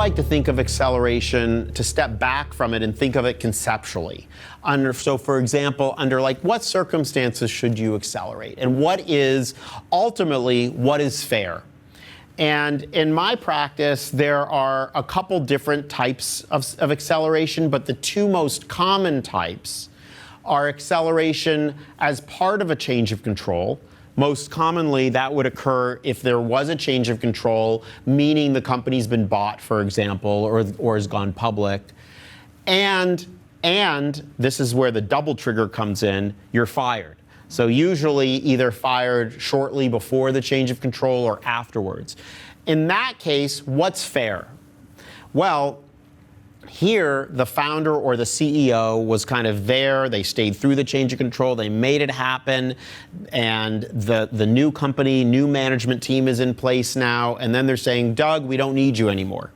like to think of acceleration, to step back from it and think of it conceptually. So for example, under like what circumstances should you accelerate? And what is fair? And in my practice, there are a couple different types of acceleration, but the two most common types are acceleration as part of a change of control. Most commonly, that would occur if there was a change of control, meaning the company's been bought, for example, or has gone public. And this is where the double trigger comes in, you're fired. So usually either fired shortly before the change of control or afterwards. In that case, what's fair? Well, here, the founder or the CEO was kind of there. They stayed through the change of control. They made it happen. And the new company, new management team is in place now. And then they're saying, Doug, we don't need you anymore.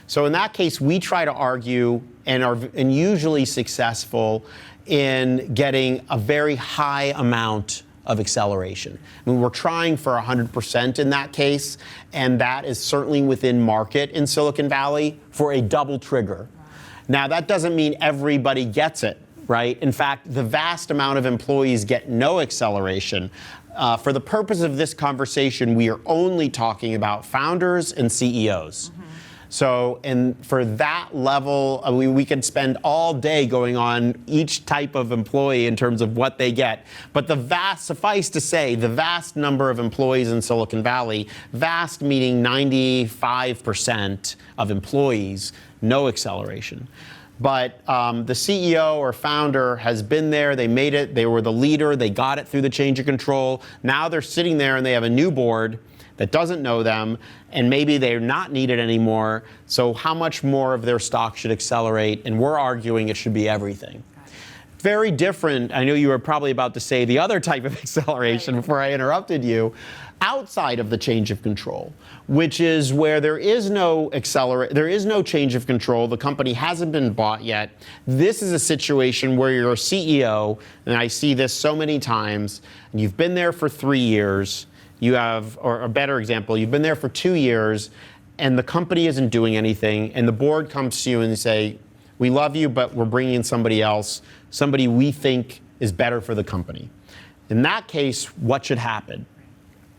So in that case, we try to argue and are usually successful in getting a very high amount of acceleration. I mean, we're trying for 100% in that case, and that is certainly within market in Silicon Valley for a double trigger. Now, that doesn't mean everybody gets it, right? In fact, the vast amount of employees get no acceleration. For the purpose of this conversation, we are only talking about founders and CEOs. So, and for that level, we could spend all day going on each type of employee in terms of what they get. But suffice to say, the vast number of employees in Silicon Valley, vast meaning 95% of employees, no acceleration. But the CEO or founder has been there, they made it, they were the leader, they got it through the change of control. Now they're sitting there and they have a new board that doesn't know them, and maybe they're not needed anymore. So how much more of their stock should accelerate? And we're arguing it should be everything. Very different. I know you were probably about to say the other type of acceleration before I interrupted you, outside of the change of control, which is where there is no change of control. The company hasn't been bought yet. This is a situation where you're a CEO, and I see this so many times, and you've been there for 3 years. You have, or a better example, you've been there for 2 years and the company isn't doing anything, and the board comes to you and say, we love you, but we're bringing in somebody else, somebody we think is better for the company. In that case, what should happen?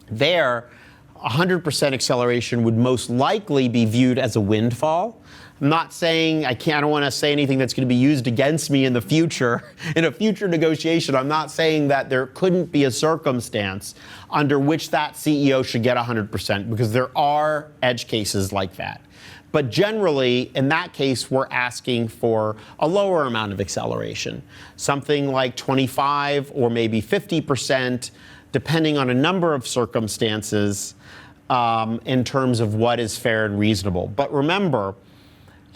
There, 100% acceleration would most likely be viewed as a windfall. I'm not saying, I don't want to say anything that's going to be used against me in the future, in a future negotiation. I'm not saying that there couldn't be a circumstance under which that CEO should get 100%, because there are edge cases like that. But generally, in that case, we're asking for a lower amount of acceleration, something like 25 or maybe 50%, depending on a number of circumstances in terms of what is fair and reasonable. But remember,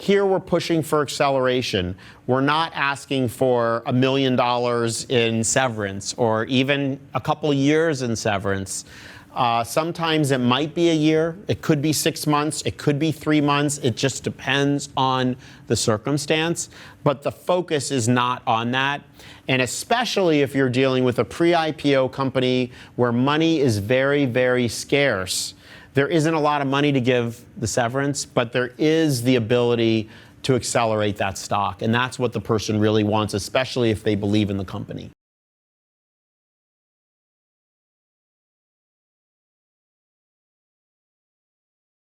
here we're pushing for acceleration. We're not asking for $1 million in severance or even a couple of years in severance. Sometimes it might be a year, it could be 6 months, it could be 3 months. It just depends on the circumstance. But the focus is not on that. And especially if you're dealing with a pre-IPO company where money is very, very scarce. There isn't a lot of money to give the severance, but there is the ability to accelerate that stock. And that's what the person really wants, especially if they believe in the company.